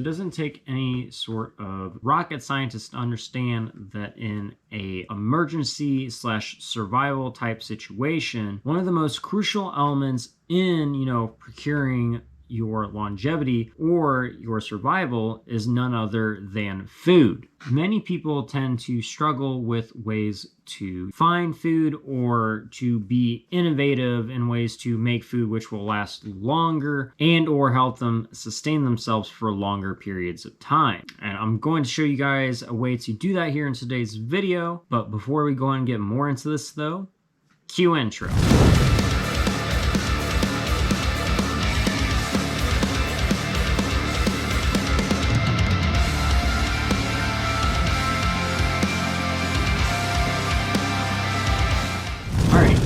It doesn't take any sort of rocket scientist to understand that in a emergency slash survival type situation, one of the most crucial elements in, procuring your longevity or your survival is none other than food. Many people tend to struggle with ways to find food or to be innovative in ways to make food which will last longer and or help them sustain themselves for longer periods of time. And I'm going to show you guys a way to do that here in today's video. But before we go on and get more into this though, cue intro.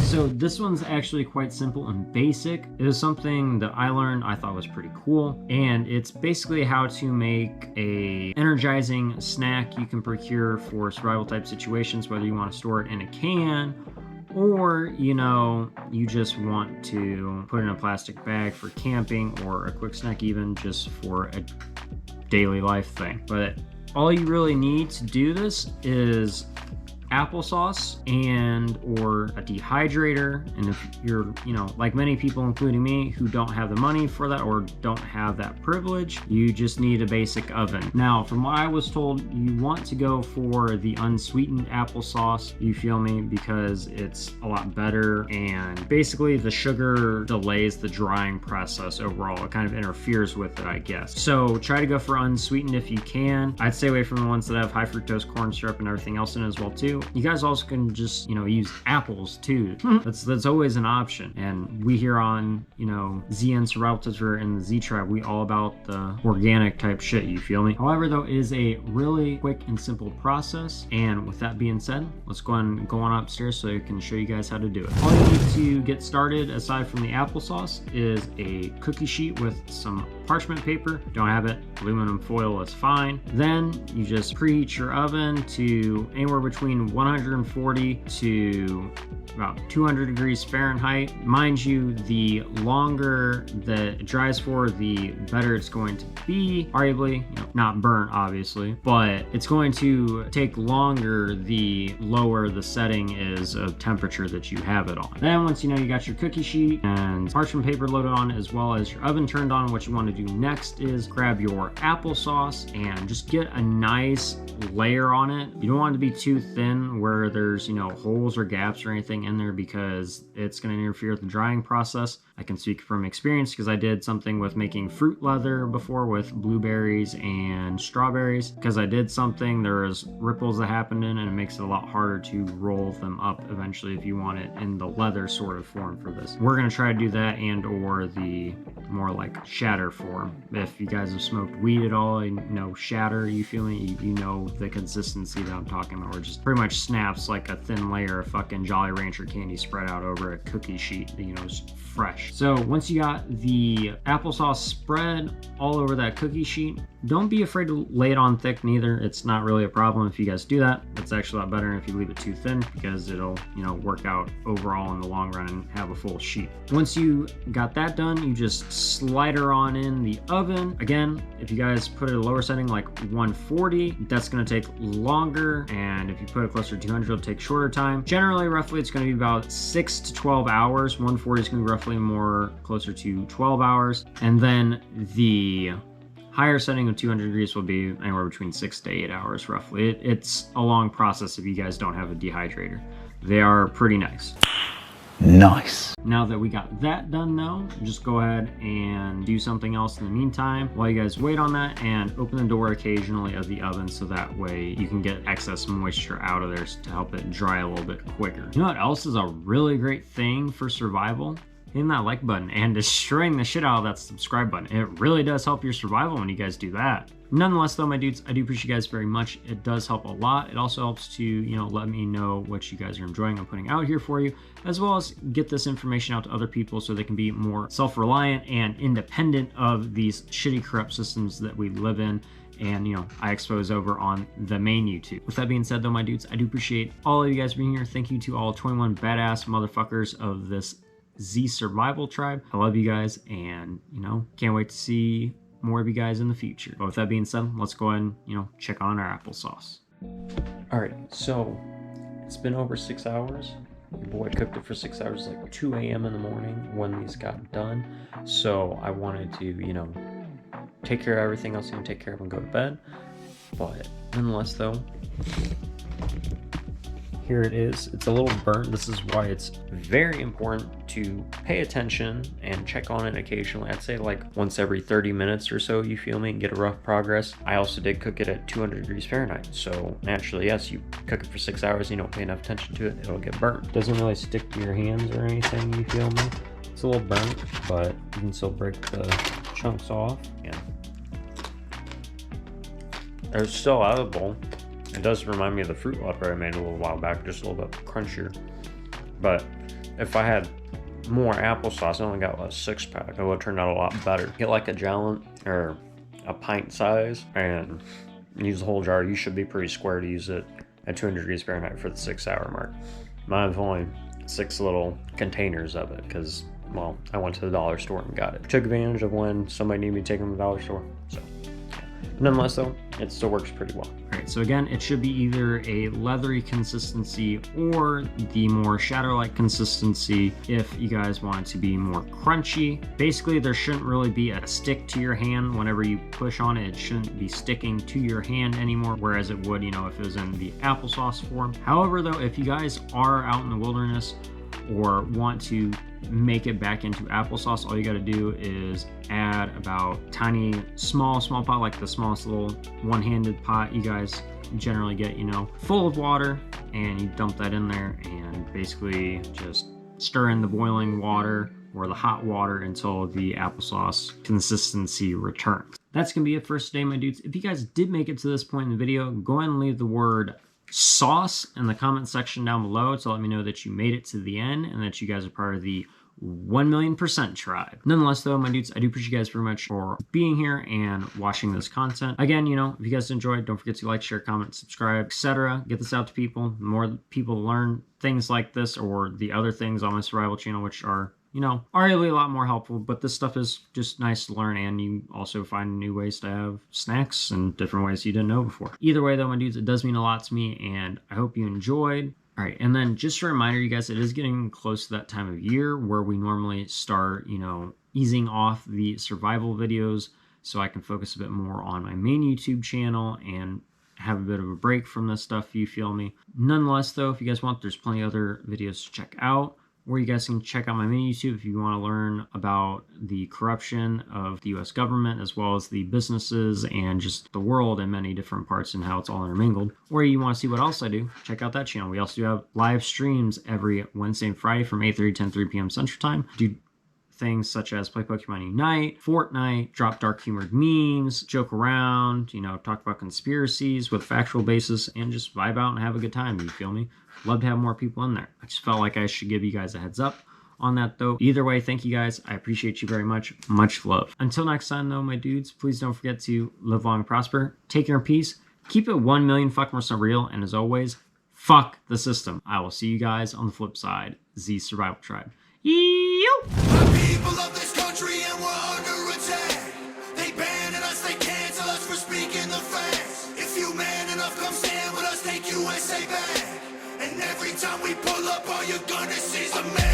So this one's actually quite simple and basic. It is something that I learned I thought was pretty cool, and it's basically how to make a energizing snack you can procure for survival type situations, whether you want to store it in a can or you just want to put in a plastic bag for camping, or a quick snack even just for a daily life thing. But all you really need to do this is applesauce and or a dehydrator. And if you're like many people including me who don't have the money for that or don't have that privilege, you just need a basic oven. Now from what I was told, you want to go for the unsweetened applesauce, you feel me, because it's a lot better, and basically the sugar delays the drying process overall. It kind of interferes with it, I guess. So try to go for unsweetened if you can. I'd stay away from the ones that have high fructose corn syrup and everything else in it as well too. You guys also can just, use apples too. That's always an option. And we here on, ZN Survival Tips in the Z Tribe, we all about the organic type shit, you feel me? However though, it is a really quick and simple process. And with that being said, let's go on upstairs so I can show you guys how to do it. All you need to get started, aside from the applesauce, is a cookie sheet with some parchment paper. Don't have it, aluminum foil is fine. Then you just preheat your oven to anywhere between 140 to about 200 degrees Fahrenheit. Mind you, the longer that it dries for, the better it's going to be. Arguably, not burnt obviously, but it's going to take longer the lower the setting is of temperature that you have it on. Then once you got your cookie sheet and parchment paper loaded on, as well as your oven turned on, what you want to do next is grab your applesauce and just get a nice layer on it. You don't want it to be too thin where there's holes or gaps or anything in there, because it's going to interfere with the drying process. I can speak from experience because I did something with making fruit leather before with blueberries and strawberries. Because I did something, there was ripples that happened in it, and it makes it a lot harder to roll them up eventually if you want it in the leather sort of form for this. We're going to try to do that, and or the more like shatter form. If you guys have smoked weed at all, shatter, you feel me? You know the consistency that I'm talking about, where it just pretty much snaps like a thin layer of fucking Jolly Rancher candy spread out over a cookie sheet, is fresh. So once you got the applesauce spread all over that cookie sheet, don't be afraid to lay it on thick neither. It's not really a problem if you guys do that. It's actually a lot better if you leave it too thin, because it'll work out overall in the long run and have a full sheet. Once you got that done, you just slide her on in the oven. Again, if you guys put it at a lower setting like 140, that's going to take longer, and if you put it closer to 200, it'll take shorter time. Generally, roughly, it's going to be about 6 to 12 hours. 140 is going to be roughly more closer to 12 hours, and then the higher setting of 200 degrees will be anywhere between 6 to 8 hours roughly. It's a long process if you guys don't have a dehydrator. They are pretty nice. Nice. Now that we got that done though, just go ahead and do something else in the meantime while you guys wait on that, and open the door occasionally of the oven so that way you can get excess moisture out of there to help it dry a little bit quicker. You know what else is a really great thing for survival? Hitting that like button and destroying the shit out of that subscribe button. It really does help your survival when you guys do that. Nonetheless though, my dudes, I do appreciate you guys very much. It does help a lot. It also helps to, let me know what you guys are enjoying I'm putting out here for you, as well as get this information out to other people so they can be more self-reliant and independent of these shitty, corrupt systems that we live in and I expose over on the main YouTube. With that being said though, my dudes, I do appreciate all of you guys being here. Thank you to all 21 badass motherfuckers of this Z Survival Tribe. I love you guys, and can't wait to see more of you guys in the future. But with that being said, let's go ahead and, check on our applesauce. All right, so it's been over 6 hours. Your boy cooked it for 6 hours, like 2 a.m. in the morning when these got done. So I wanted to, take care of everything else and take care of and go to bed. But nonetheless, though, here it is. It's a little burnt. This is why it's very important to pay attention and check on it occasionally. I'd say like once every 30 minutes or so, you feel me, and get a rough progress. I also did cook it at 200 degrees Fahrenheit. So naturally, yes, you cook it for 6 hours, you don't pay enough attention to it, it'll get burnt. Doesn't really stick to your hands or anything, you feel me? It's a little burnt, but you can still break the chunks off. Yeah. They're still edible. It does remind me of the fruit lobster I made a little while back, just a little bit crunchier. But if I had more applesauce, I only got a 6-pack, it would have turned out a lot better. Get like a gallon or a pint size and use the whole jar. You should be pretty square to use it at 200 degrees Fahrenheit for the 6 hour mark. Mine's only 6 little containers of it because, well, I went to the dollar store and got it. Took advantage of when somebody needed me to take them to the dollar store, so. Nonetheless, though, it still works pretty well. All right, so again, it should be either a leathery consistency or the more shadow-like consistency if you guys want it to be more crunchy. Basically, there shouldn't really be a stick to your hand. Whenever you push on it, it shouldn't be sticking to your hand anymore, whereas it would, if it was in the applesauce form. However, though, if you guys are out in the wilderness or want to make it back into applesauce, all you got to do is add about tiny small pot, like the smallest little one-handed pot you guys generally get, full of water, and you dump that in there and basically just stir in the boiling water or the hot water until the applesauce consistency returns. That's gonna be it for today, my dudes. If you guys did make it to this point in the video, go ahead and leave the word sauce in the comment section down below to let me know that you made it to the end and that you guys are part of the 1,000,000% tribe. Nonetheless, though, my dudes, I do appreciate you guys very much for being here and watching this content. Again, if you guys enjoyed, don't forget to like, share, comment, subscribe, etc. Get this out to people. The more people learn things like this or the other things on my survival channel, which are arguably a lot more helpful, but this stuff is just nice to learn, and you also find new ways to have snacks and different ways you didn't know before. Either way, though, my dudes, it does mean a lot to me, and I hope you enjoyed. All right, and then just a reminder, you guys, it is getting close to that time of year where we normally start, easing off the survival videos so I can focus a bit more on my main YouTube channel and have a bit of a break from this stuff, you feel me? Nonetheless, though, if you guys want, there's plenty of other videos to check out. Or you guys can check out my main YouTube if you want to learn about the corruption of the US government, as well as the businesses and just the world in many different parts and how it's all intermingled. Or you want to see what else I do, check out that channel. We also do have live streams every Wednesday and Friday from 8:30 to 10:30 p.m. Central Time. Do things such as play Pokemon Unite, Fortnite, drop dark humored memes, joke around, talk about conspiracies with factual basis, and just vibe out and have a good time, you feel me? Love to have more people in there. I just felt like I should give you guys a heads up on that, though. Either way, thank you guys. I appreciate you very much. Much love. Until next time, though, my dudes, please don't forget to live long and prosper. Take care in peace. Keep it 1,000,000% real. And as always, fuck the system. I will see you guys on the flip side. Z Survival Tribe. Yo! The people of this country and we're under attack. They banning us, they cancel us for speaking the facts. If you man enough, come stand with us, take USA back. And every time we pull up, all you're gonna see is a man.